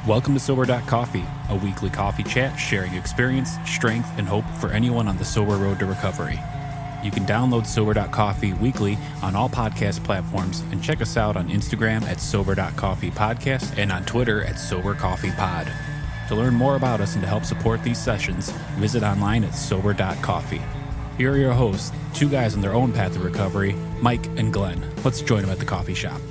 Welcome to Sober.Coffee, a weekly coffee chat sharing experience, strength, and hope for anyone on the sober road to recovery. You can download Sober.Coffee weekly on all podcast platforms and check us out on Instagram at Sober.Coffee Podcast and on Twitter at Sober.Coffee Pod. To learn more about us and to help support these sessions, visit online at Sober.Coffee. Here are your hosts, two guys on their own path to recovery, Mike and Glenn. Let's join them at the coffee shop.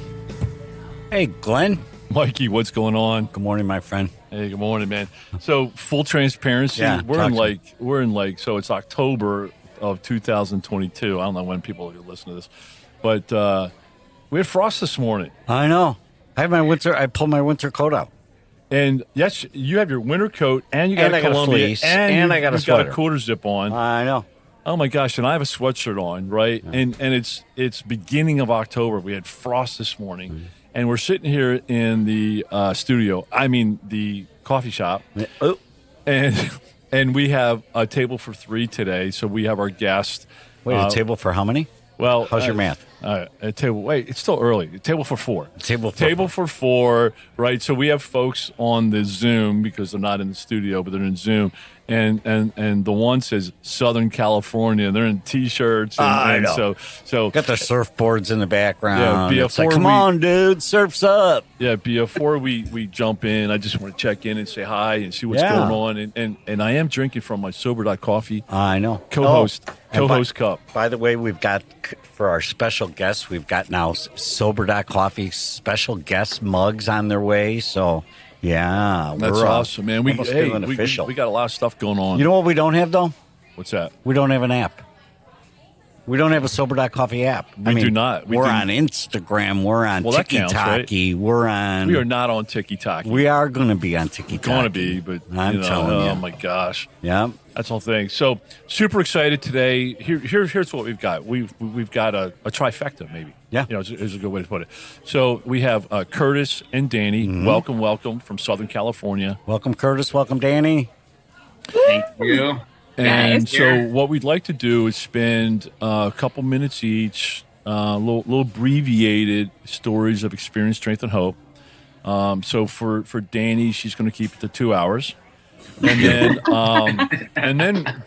Hey, Glenn. Mikey, what's going on? Good morning, my friend. Hey, good morning, man. So, full transparency, Yeah, so it's October of 2022. I don't know when people are listen to this, but we had frost this morning. I know. I pulled my winter coat out. And yes, you have your winter coat, and you got a Columbia, fleece, and I got a sweater. Got a quarter zip on. I know. Oh my gosh! And I have a sweatshirt on, right? Yeah. And it's beginning of October. We had frost this morning. Mm-hmm. And we're sitting here in the studio. I mean, the coffee shop. Oh. And we have a table for three today. So we have our guest. Wait, a table for how many? Well, how's your math? A table. Wait, it's still early. A table for four. Table for four. Right. So we have folks on the Zoom because they're not in the studio, but they're in Zoom. And the one says Southern California. They're in T-shirts. And so got the surfboards in the background. Yeah, come on, dude, surf's up. Yeah, before we jump in, I just want to check in and say hi and see what's going on. And I am drinking from my Sober.Coffee. I know. Co-host cup. By the way, we've got, for our special guests, we've got now Sober.Coffee special guest mugs on their way. So, yeah. That's awesome, man. We got a lot of stuff going on. You know what we don't have, though? What's that? We don't have an app. We don't have a Sober.Coffee app. We do not. We're on Instagram. We're on Tiki-Taki. Right? We are not on Tiki-Taki. We are going to be on Tiki-Taki. Going to be, but I'm telling you. Oh, my gosh. Yeah. That's the whole thing. So, super excited today. Here's what we've got. We've got a trifecta, maybe. Yeah. Is a good way to put it. So, we have Curtis and Danny. Mm-hmm. Welcome from Southern California. Welcome, Curtis. Welcome, Danny. Thank you. And so what we'd like to do is spend a couple minutes each, little abbreviated stories of experience, strength, and hope. So for Danny, she's going to keep it to 2 hours. And then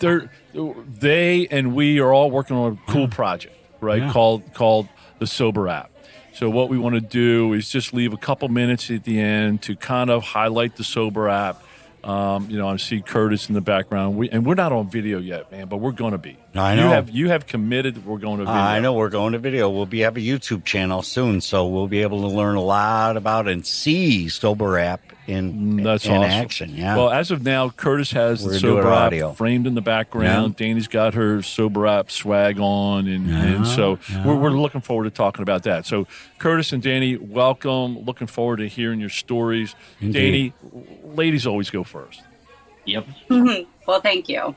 they and we are all working on a cool project, right? Yeah. Called the Sober app. So what we want to do is just leave a couple minutes at the end to kind of highlight the Sober app. I see Curtis in the background. We're not on video yet, man, but we're going to be. I know. You have committed we're going to video. I know we're going to video. We'll have a YouTube channel soon, so we'll be able to learn a lot about and see Sober app in awesome. Action. Yeah. Well, as of now, Curtis has the Sober app framed in the background. Yeah. Danny's got her Sober app swag on, and so we're looking forward to talking about that. So, Curtis and Danny, welcome. Looking forward to hearing your stories. Indeed. Danny, ladies always go first. Yep. Well, thank you.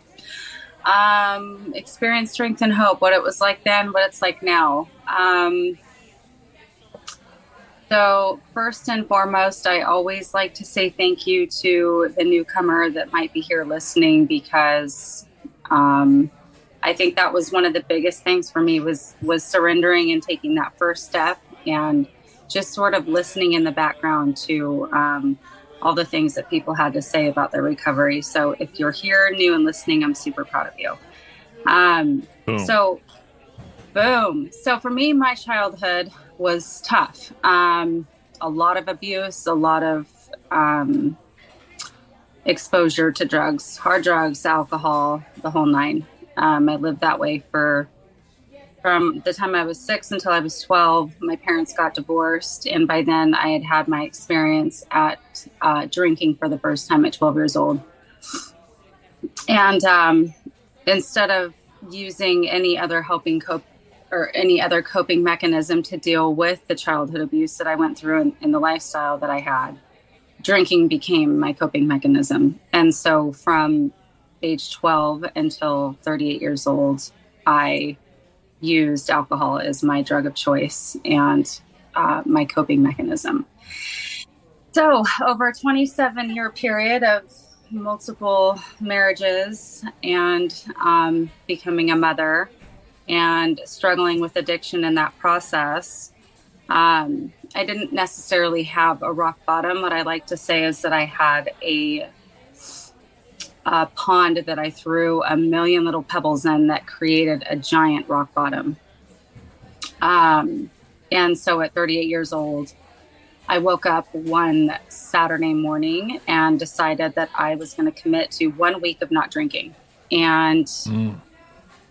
Experience, strength, and hope. What it was like then, what it's like now. So first and foremost, I always like to say thank you to the newcomer that might be here listening, because I think that was one of the biggest things for me was surrendering and taking that first step and just sort of listening in the background to all the things that people had to say about their recovery. So if you're here new and listening, I'm super proud of you. Boom. So for me, my childhood was tough. A lot of abuse, a lot of exposure to drugs, hard drugs, alcohol, the whole nine. I lived that way from the time I was 6 until I was 12. My parents got divorced, and by then I had my experience at drinking for the first time at 12 years old. And instead of using any other coping mechanism to deal with the childhood abuse that I went through in the lifestyle that I had, drinking became my coping mechanism. And so from age 12 until 38 years old, I used alcohol as my drug of choice and my coping mechanism. So over a 27-year period of multiple marriages and becoming a mother and struggling with addiction in that process, I didn't necessarily have a rock bottom. What I like to say is that I had a pond that I threw a million little pebbles in that created a giant rock bottom. And so at 38 years old, I woke up one Saturday morning and decided that I was going to commit to 1 week of not drinking. And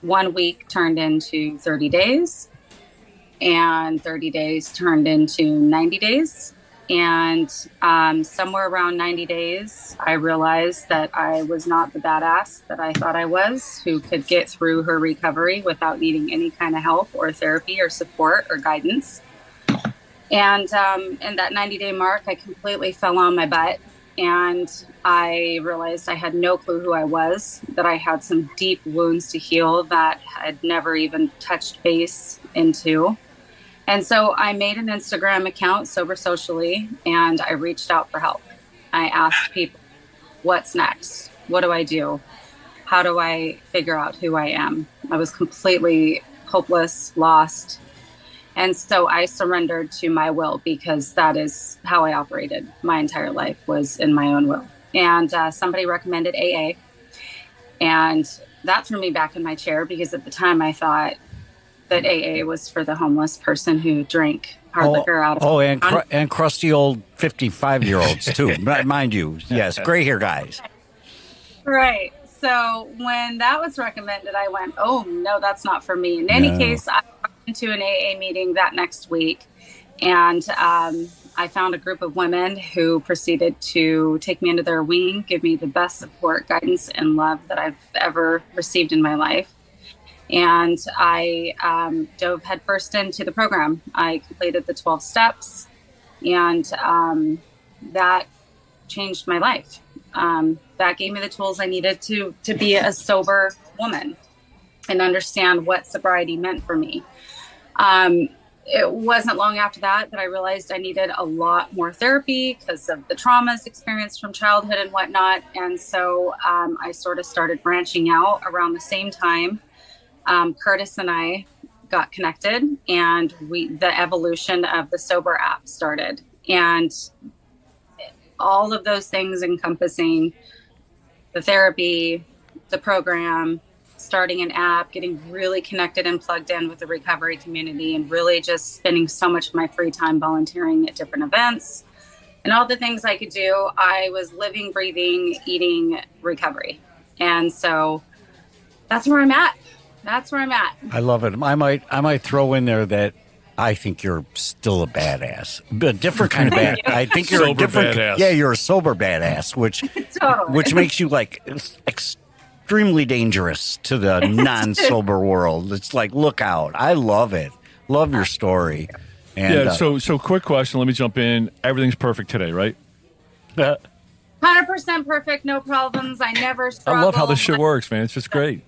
1 week turned into 30 days. And 30 days turned into 90 days. And somewhere around 90 days, I realized that I was not the badass that I thought I was, who could get through her recovery without needing any kind of help or therapy or support or guidance. And in that 90-day mark, I completely fell on my butt. And I realized I had no clue who I was, that I had some deep wounds to heal that I'd never even touched base into. And so I made an Instagram account, Sober Socially, and I reached out for help. I asked people, what's next? What do I do? How do I figure out who I am? I was completely hopeless, lost. And so I surrendered to my will, because that is how I operated. My entire life was in my own will. And somebody recommended AA. And that threw me back in my chair, because at the time I thought that AA was for the homeless person who drank hard liquor out of and crusty old 55-year-olds too. Mind you, yes, gray hair guys. Right. So when that was recommended, I went, oh, no, that's not for me. In any case, I went into an AA meeting that next week, and I found a group of women who proceeded to take me under their wing, give me the best support, guidance, and love that I've ever received in my life. And I dove headfirst into the program. I completed the 12 steps, and that changed my life. That gave me the tools I needed to be a sober woman and understand what sobriety meant for me. It wasn't long after that I realized I needed a lot more therapy because of the traumas experienced from childhood and whatnot. And so I sort of started branching out around the same time. Curtis and I got connected, and the evolution of the Sober app started. And all of those things encompassing the therapy, the program, starting an app, getting really connected and plugged in with the recovery community, and really just spending so much of my free time volunteering at different events and all the things I could do. I was living, breathing, eating recovery. And so that's where I'm at. That's where I'm at. I love it. I might throw in there that I think you're still a badass, but a different kind of badass. I think you're sober a different badass. Yeah, you're a sober badass, which Totally. which makes you like extremely dangerous to the non-sober world. It's like, look out. I love it. Love your story. And, So quick question. Let me jump in. Everything's perfect today, right? 100% perfect, no problems. I never struggle. I love how this shit works, man. It's just great.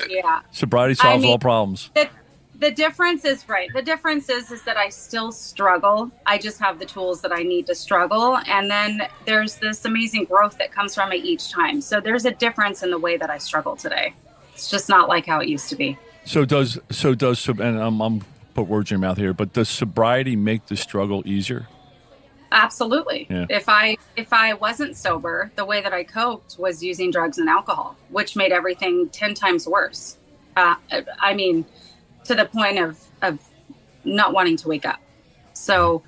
Yeah. Sobriety solves all problems. The difference is The difference is that I still struggle. I just have the tools that I need to struggle. And then there's this amazing growth that comes from it each time. So there's a difference in the way that I struggle today. It's just not like how it used to be. So does and I'm put words in your mouth here, but does sobriety make the struggle easier? Absolutely. Yeah. If I wasn't sober, the way that I coped was using drugs and alcohol, which made everything 10 times worse. I mean, to the point of not wanting to wake up. So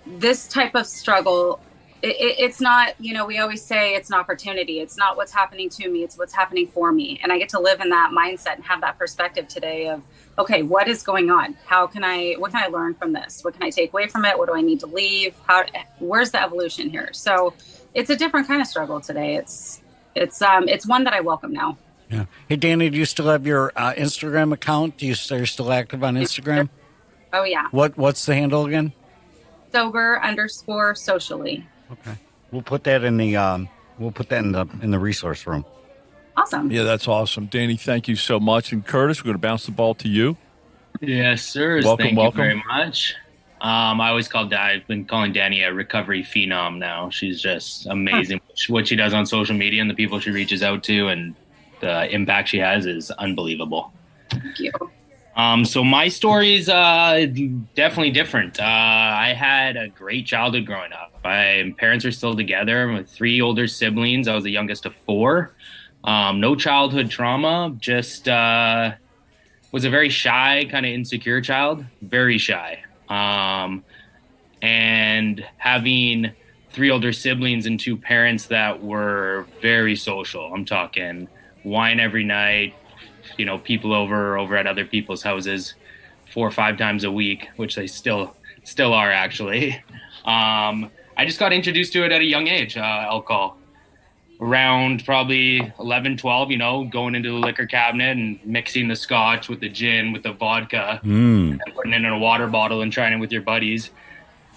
this type of struggle, it's not, we always say it's an opportunity. It's not what's happening to me. It's what's happening for me. And I get to live in that mindset and have that perspective today of, okay, what is going on? What can I learn from this? What can I take away from it? What do I need to leave? Where's the evolution here? So it's a different kind of struggle today. It's one that I welcome now. Yeah. Hey, Dani, do you still have your Instagram account? Are you still active on Instagram? Oh yeah. What's the handle again? Sober_socially. Okay. We'll put that in the resource room. Awesome. Yeah, that's awesome. Dani, thank you so much. And Curtis, we're going to bounce the ball to you. Yes, sir. Welcome. Thank you very much. I've been calling Dani a recovery phenom now. She's just amazing. What she does on social media and the people she reaches out to and the impact she has is unbelievable. Thank you. So my story's definitely different. I had a great childhood growing up. My parents are still together. With 3 older siblings. I was the youngest of 4. No childhood trauma. Just was a very shy, kind of insecure child. Very shy. And having 3 older siblings and 2 parents that were very social. I'm talking wine every night, people over at other people's houses 4 or 5 times a week, which they still are actually. I just got introduced to it at a young age, alcohol. Around probably 11, 12, going into the liquor cabinet and mixing the scotch with the gin, with the vodka, and putting it in a water bottle and trying it with your buddies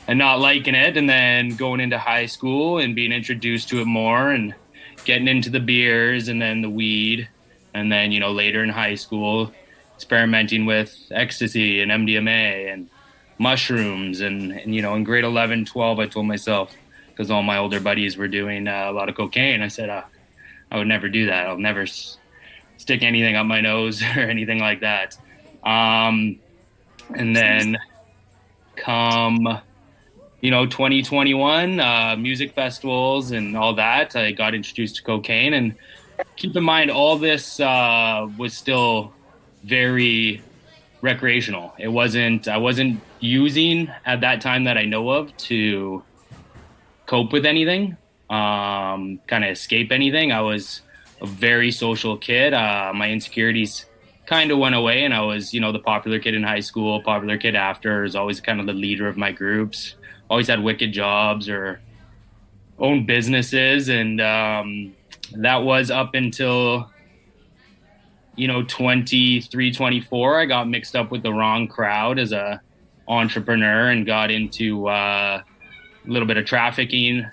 and not liking it. And then going into high school and being introduced to it more and getting into the beers and then the weed. And then, later in high school, experimenting with ecstasy and MDMA and mushrooms. And in grade 11, 12, I told myself, because all my older buddies were doing a lot of cocaine, I said, I would never do that. I'll never stick anything up my nose or anything like that. And then come, 2021, music festivals and all that, I got introduced to cocaine. And keep in mind, all this was still very recreational. I wasn't using at that time that I know of to cope with anything, kind of escape anything. I was a very social kid. My insecurities kind of went away, and I was, the popular kid in high school, popular kid after. I was always kind of the leader of my groups. Always had wicked jobs or owned businesses, and that was up until 23, 24. I got mixed up with the wrong crowd as a entrepreneur and got into a little bit of trafficking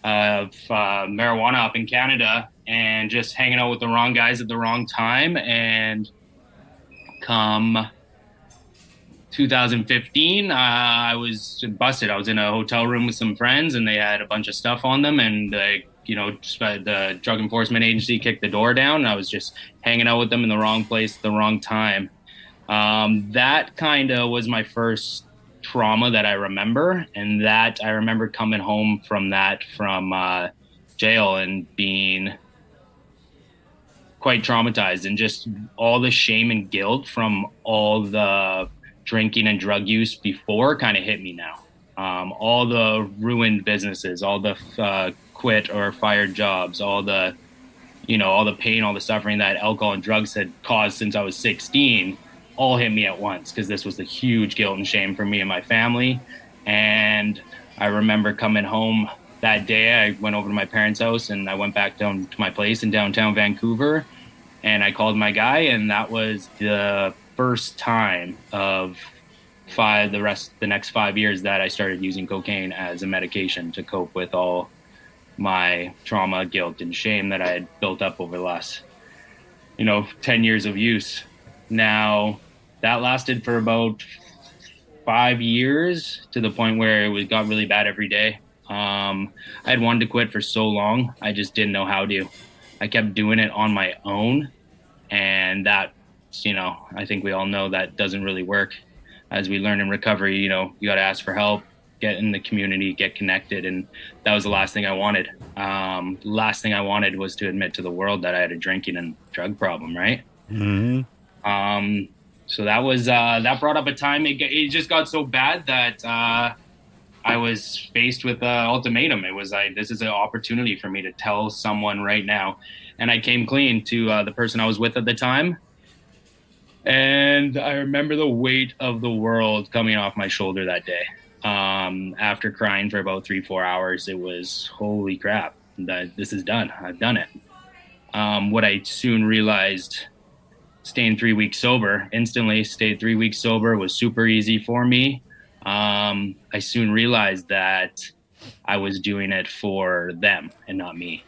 of marijuana up in Canada, and just hanging out with the wrong guys at the wrong time. And come 2015, I was busted. I was in a hotel room with some friends, and they had a bunch of stuff on them, and the Drug Enforcement Agency kicked the door down, and I was just hanging out with them in the wrong place at the wrong time. That kind of was my first trauma that I remember, and that I remember coming home from jail and being quite traumatized, and just all the shame and guilt from all the drinking and drug use before kind of hit me now. All the ruined businesses, all the quit or fired jobs, all the pain, all the suffering that alcohol and drugs had caused since I was 16, all hit me at once, because this was the huge guilt and shame for me and my family. And I remember coming home that day. I went over to my parents' house, and I went back down to my place in downtown Vancouver, and I called my guy, and that was the first time of the next 5 years that I started using cocaine as a medication to cope with all my trauma, guilt, and shame that I had built up over the last 10 years of use. Now, that lasted for about 5 years, to the point where it got really bad every day. I had wanted to quit for so long, I just didn't know how to. I kept doing it on my own, and that, I think we all know that doesn't really work. As we learn in recovery, you got to ask for help, get in the community, get connected. And that was the last thing I wanted. Last thing I wanted was to admit to the world that I had a drinking and drug problem, right? Mm-hmm. So that was, that brought up a time, it just got so bad that I was faced with an ultimatum. It was like, this is an opportunity for me to tell someone right now. And I came clean to the person I was with at the time. And I remember the weight of the world coming off my shoulder that day. After crying for about 3-4 hours, it was, holy crap, that this is done. I've done it. What I soon realized, staying 3 weeks sober, instantly stayed 3 weeks sober, was super easy for me. I soon realized that I was doing it for them and not me.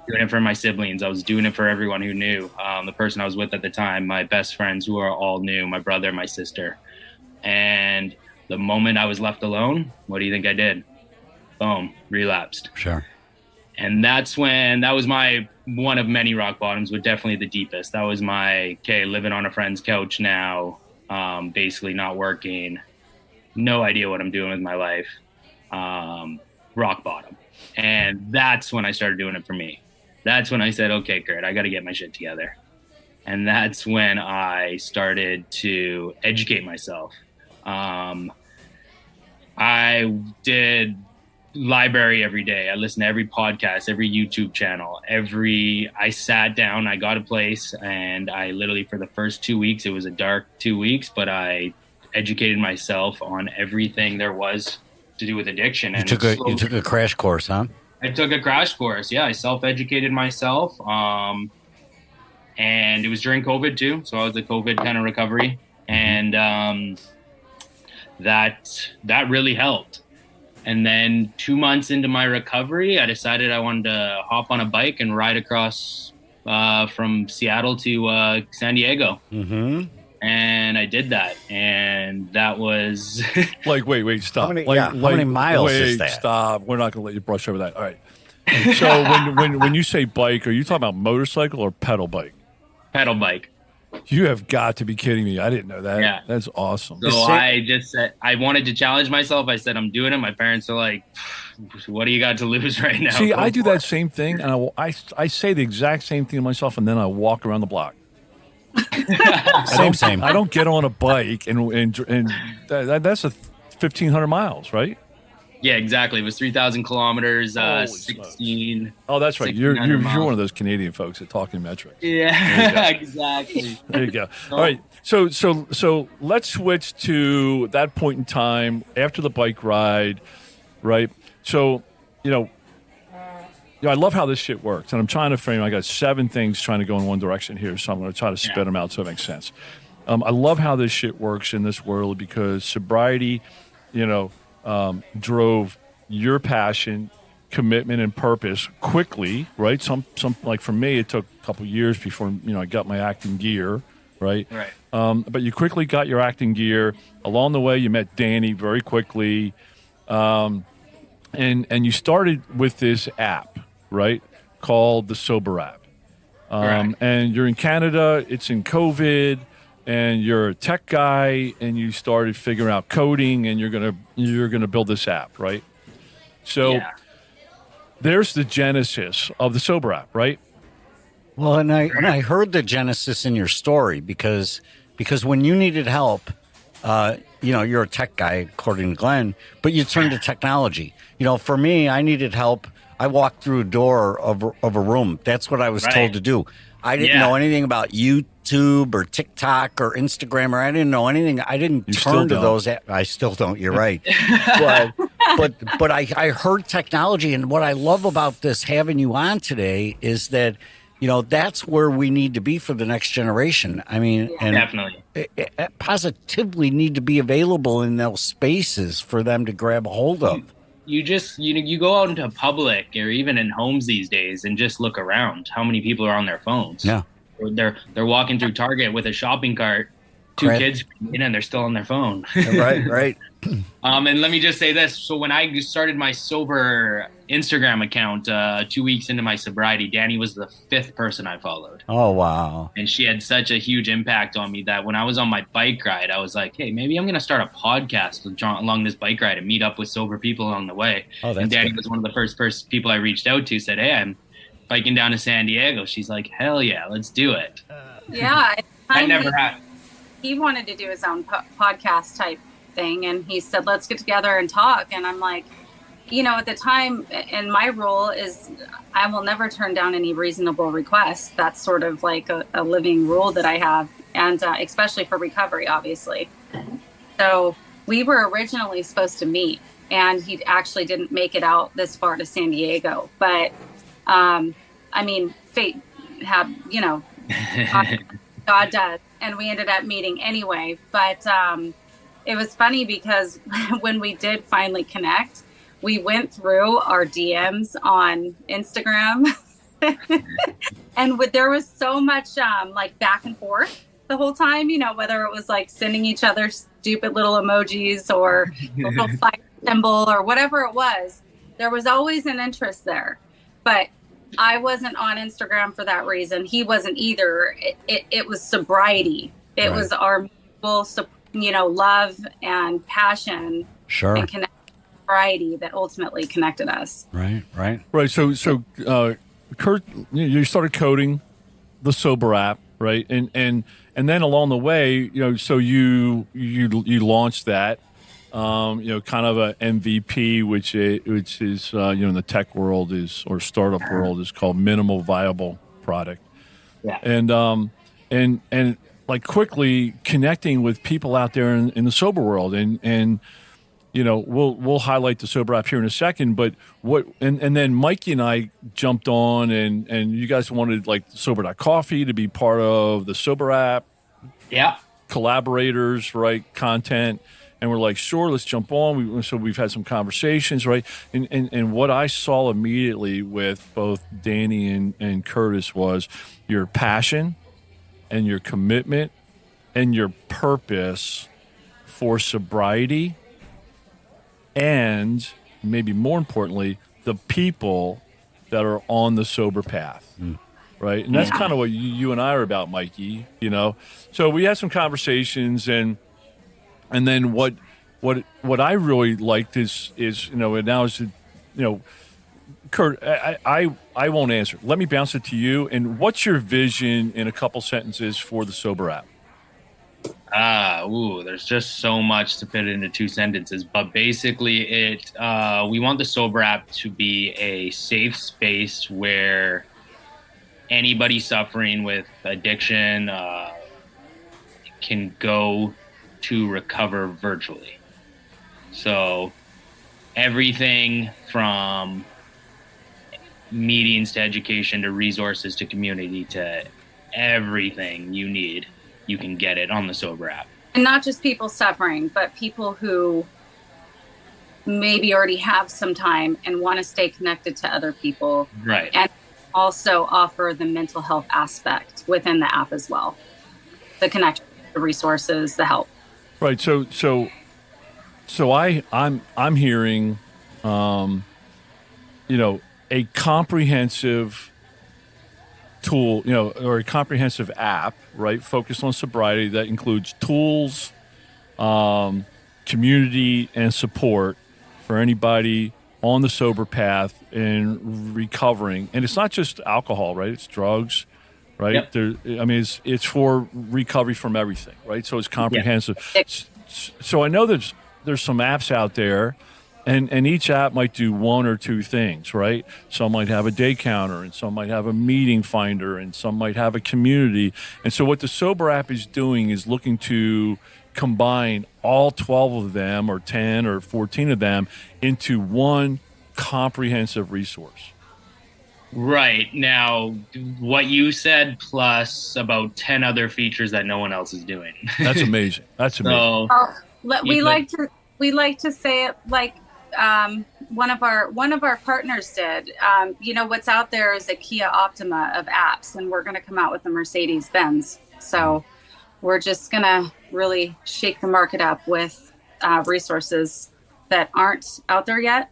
Doing it for my siblings. I was doing it for everyone who knew. The person I was with at the time, my best friends who are all new, my brother, my sister. And the moment I was left alone, what do you think I did? Boom, relapsed. Sure. And that was my one of many rock bottoms, but definitely the deepest. That was my, living on a friend's couch now, basically not working, no idea what I'm doing with my life, rock bottom. And that's when I started doing it for me. That's when I said, okay, Kurt, I got to get my shit together. And that's when I started to educate myself. I did library every day. I listened to every podcast, every YouTube channel, I sat down, I got a place, and I literally, for the first 2 weeks, it was a dark 2 weeks, but I educated myself on everything there was to do with addiction. And you took a crash course, huh? I took a crash course. Yeah. I self-educated myself. And it was during COVID too. So I was a COVID kind of recovery, and that really helped. And then 2 months into my recovery, I decided I wanted to hop on a bike and ride across from Seattle to San Diego. Mm-hmm. And I did that. And that was... wait, stop. How many miles is that? Stop. We're not going to let you brush over that. All right. So when you say bike, are you talking about motorcycle or pedal bike? Pedal bike. You have got to be kidding me. I didn't know that. Yeah. That's awesome. So I just said, I wanted to challenge myself. I said, I'm doing it. My parents are like, what do you got to lose right now? See, I do that same thing. And I say the exact same thing to myself, and then I walk around the block. Same. I don't get on a bike and that's a 1,500 miles, right? Yeah, exactly. It was 3,000 kilometers, 16. Oh, that's right. You're one of those Canadian folks that talk in metrics. Yeah, exactly. There you go. All right. So let's switch to that point in time after the bike ride, right? So, I love how this shit works, and I'm trying to frame. I got 7 things trying to go in one direction here, so I'm going to try to spit them out so it makes sense. I love how this shit works in this world because sobriety, drove your passion, commitment, and purpose quickly, right? Some like for me, it took a couple years before I got my acting gear, right? Right. But you quickly got your acting gear. Along the way, you met Dani very quickly, and you started with this app, right, called the Sober app. And you're in Canada. It's in COVID. And you're a tech guy, and you started figuring out coding, and you're gonna build this app, right? So there's the genesis of the Sober app, right? Well, and I heard the genesis in your story because when you needed help, you're a tech guy according to Glenn, but you turned to technology. For me, I needed help. I walked through a door of a room. That's what I was told to do. I didn't know anything about YouTube or TikTok or Instagram, or I didn't know anything. I didn't turn to those. I still don't. You're right. but I heard technology, and what I love about this having you on today is that that's where we need to be for the next generation. I mean, and definitely it positively need to be available in those spaces for them to grab a hold of. You just you go out into public or even in homes these days and just look around. How many people are on their phones? Yeah, they're walking through Target with a shopping cart, 2 kids, and they're still on their phone. Right. And let me just say this: so when I started my sober Instagram account 2 weeks into my sobriety, Dani was the 5th person I followed. Oh wow! And she had such a huge impact on me that when I was on my bike ride, I was like, hey, maybe I'm going to start a podcast along this bike ride and meet up with sober people along the way. Oh, and Dani was one of the first people I reached out to. Said, hey, I'm biking down to San Diego. She's like, hell yeah, let's do it. Yeah, I never had. He wanted to do his own podcast type thing, and he said, let's get together and talk. And I'm like, at the time, and my rule is I will never turn down any reasonable requests. That's sort of like a living rule that I have, and especially for recovery, obviously. So we were originally supposed to meet, and he actually didn't make it out this far to San Diego. But fate had, God does. And we ended up meeting anyway. But it was funny because when we did finally connect, we went through our DMs on Instagram and there was so much back and forth the whole time, whether it was like sending each other stupid little emojis or a little fire symbol or whatever it was, there was always an interest there. but I wasn't on Instagram for that reason. He wasn't either. It was sobriety. It was our mutual, love and passion and sobriety that ultimately connected us. Right. So, Kurt, you started coding the Sober app, right? And then along the way, so you launched that, kind of a MVP, which is in the tech world or startup world is called minimal viable product. Yeah. And like quickly connecting with people out there in the sober world and we'll highlight the Sober app here in a second, but and then Mikey and I jumped on and you guys wanted like Sober.Coffee to be part of the Sober app. Yeah. Collaborators, right? Content. And we're like, sure, let's jump on. So we've had some conversations, right? And what I saw immediately with both Danny and Curtis was your passion and your commitment and your purpose for sobriety, and maybe more importantly, the people that are on the sober path, right? And that's kind of what you and I are about, Mikey. So we had some conversations, and then what I really liked is and now is Kurt, I won't answer. Let me bounce it to you. And what's your vision in a couple sentences for the Sober app? There's just so much to fit into 2 sentences, but basically we want the Sober app to be a safe space where anybody suffering with addiction can go to recover virtually. So everything from meetings to education to resources to community to everything you need, you can get it on the Sober app. And not just people suffering, but people who maybe already have some time and want to stay connected to other people. Right. And also offer the mental health aspect within the app as well. The connection, the resources, the help. Right. So I'm hearing, a comprehensive tool, or a comprehensive app, right, focused on sobriety that includes tools, community, and support for anybody on the sober path and recovering. And it's not just alcohol, right? It's drugs, right? Yep. It's for recovery from everything, right? So it's comprehensive. Yep. So I know there's some apps out there, and each app might do one or two things, right? Some might have a day counter, and some might have a meeting finder, and some might have a community. And so what the Sober app is doing is looking to combine all 12 of them or 10 or 14 of them into one comprehensive resource. Right. Now, what you said plus about 10 other features that no one else is doing. That's amazing. That's amazing. We like to say it like one of our partners did. What's out there is a Kia Optima of apps, and we're going to come out with a Mercedes Benz. So we're just going to really shake the market up with resources that aren't out there yet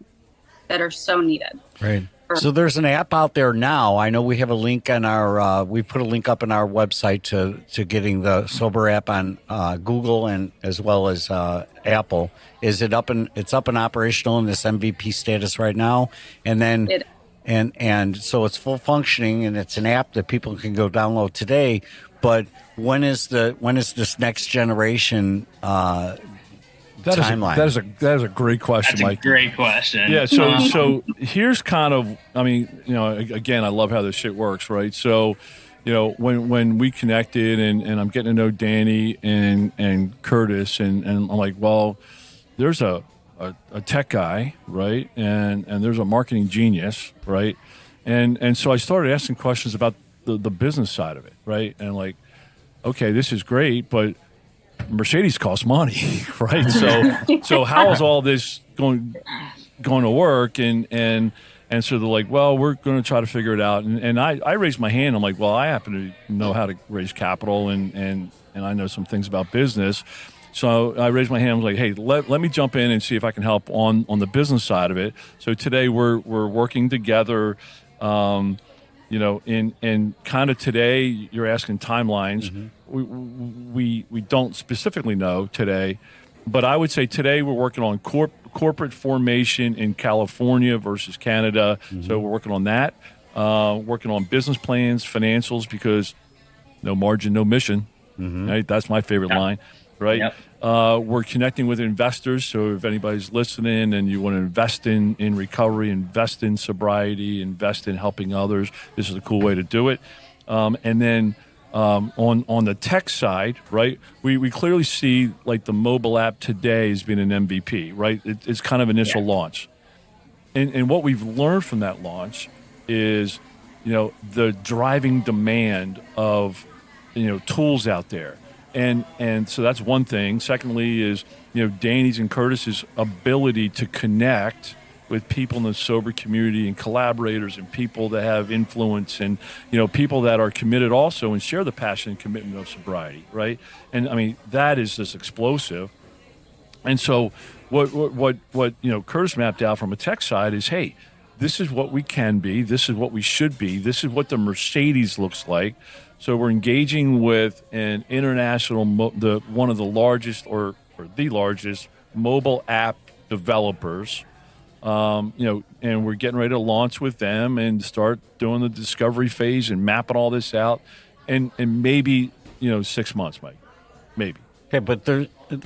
that are so needed. Right. So there's an app out there now. I know we have a link on our, we put a link up on our website to getting the Sober app on Google and as well as Apple. Is it up and it's up and operational in this MVP status right now? And then, and so it's full functioning and it's an app that people can go download today. But when is this next generation timeline? That is a great question, Mike. That's a great question. Yeah. So here's kind of, again, I love how this shit works, right? So, when we connected and I'm getting to know Danny and Curtis and I'm like, well, there's a tech guy, right? And there's a marketing genius, right? And so I started asking questions about the business side of it, right? And like, okay, this is great, but Mercedes costs money, right? So how is all this going to work? And so they're like, well, we're going to try to figure it out. And I raised my hand. I'm like, well, I happen to know how to raise capital and I know some things about business. So I raised my hand. I was like, hey, let me jump in and see if I can help on the business side of it. So today we're working together You know, in kind of today, you're asking timelines. We don't specifically know today, but I would say today we're working on corporate formation in California versus Canada. So we're working on that. Working on business plans, financials, because no margin, no mission. Right? That's my favorite line. Right? Yep. We're connecting with investors. So if anybody's listening and you want to invest in recovery, invest in sobriety, invest in helping others, this is a cool way to do it. And then on the tech side, right, we clearly see like the mobile app today has been an MVP, right? It's kind of initial launch. And what we've learned from that launch is, you know, the driving demand of, you know, tools out there. And so that's one thing. Secondly is, you know, Danny's and Curtis's ability to connect with people in the sober community and collaborators and people that have influence and, you know, people that are committed also and share the passion and commitment of sobriety, right? And I mean, that is just explosive. And so what you know, Curtis mapped out from a tech side is, hey, this is what we can be. This is what we should be. This is what the Mercedes looks like. So we're engaging with an international, one of the largest or the largest mobile app developers, you know, and we're getting ready to launch with them and start doing the discovery phase and mapping all this out, and maybe, you know, 6 months, Mike, maybe. Okay, but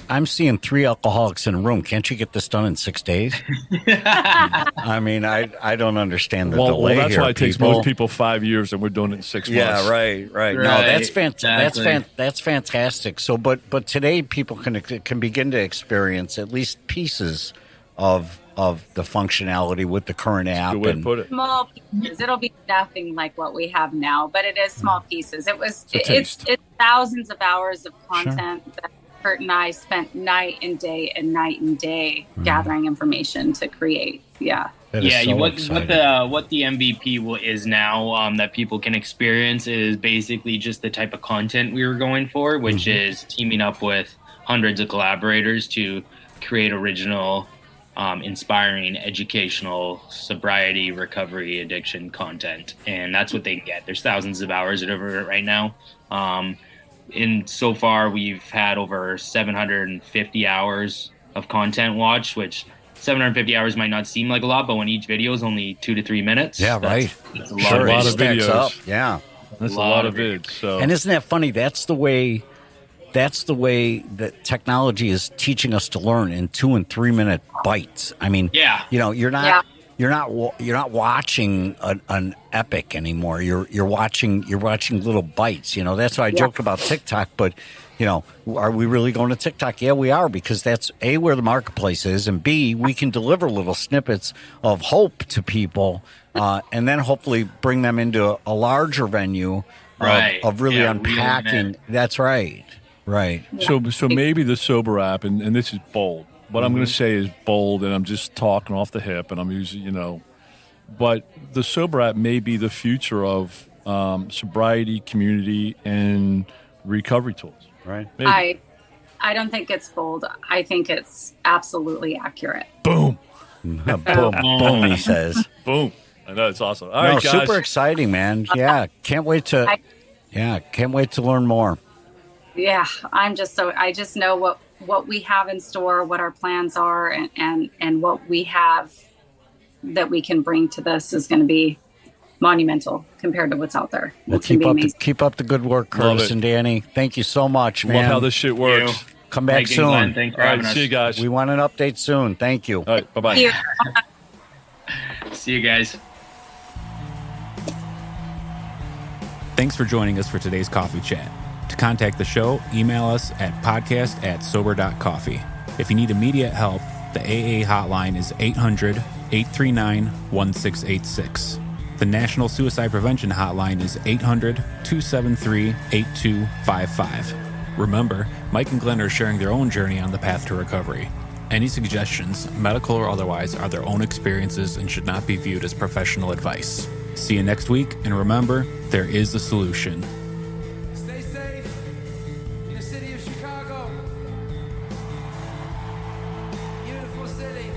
I'm seeing 3 alcoholics in a room. Can't you get this done in 6 days? I mean, I don't understand the delay that's here, why it takes most people 5 years, and we're doing it in 6 months. Yeah, right. No, that's fantastic. That's fantastic. So, but today people can begin to experience at least pieces of the functionality with the current app. Good way to put it. Small pieces. It'll be nothing like what we have now, but it is small pieces. It's thousands of hours of content that Kurt and I spent night and day gathering information to create. Yeah. Yeah, what the MVP is now that people can experience is basically just the type of content we were going for, which is teaming up with hundreds of collaborators to create original, inspiring, educational, sobriety, recovery, addiction content. And that's what they get. There's thousands of hours over it right now. And so far, we've had over 750 hours of content watched, which 750 hours might not seem like a lot, but when each video is only 2 to 3 minutes, that's a lot of videos. Up. Yeah, that's a lot of vids. So. And isn't that funny? That's the way that technology is teaching us to learn in 2 and 3 minute bites. I mean, you know, you're not watching an epic anymore. You're watching little bites. You know, that's why I joked about TikTok. But you know, are we really going to TikTok? Yeah, we are, because that's A, where the marketplace is, and B, we can deliver little snippets of hope to people, and then hopefully bring them into a larger venue of really unpacking. That's right. Right. So maybe the Sober app, and this is bold. What I'm going to say is bold, and I'm just talking off the hip, and I'm using, you know, but the Sober app may be the future of sobriety, community, and recovery tools. Right. Maybe. I don't think it's bold. I think it's absolutely accurate. Boom. Boom, he says. Boom. I know, it's awesome. All right, guys. Super exciting, man. Yeah, can't wait to learn more. Yeah, I just know what we have in store, what our plans are, and what we have that we can bring to this is going to be monumental compared to what's out there. Well, keep up the good work, Curtis and Danny. Thank you so much, man. Love how this shit works. Come back soon. Thanks for All having right, us. see you guys. We want an update soon. Thank you. All right, bye-bye. See you guys. Thanks for joining us for today's coffee chat. To contact the show, email us at podcast@Sober.Coffee. If you need immediate help, the AA hotline is 800-839-1686. The National Suicide Prevention Hotline is 800-273-8255. Remember, Mike and Glenn are sharing their own journey on the path to recovery. Any suggestions, medical or otherwise, are their own experiences and should not be viewed as professional advice. See you next week, and remember, there is a solution. Stay safe in the city of Chicago. Beautiful city.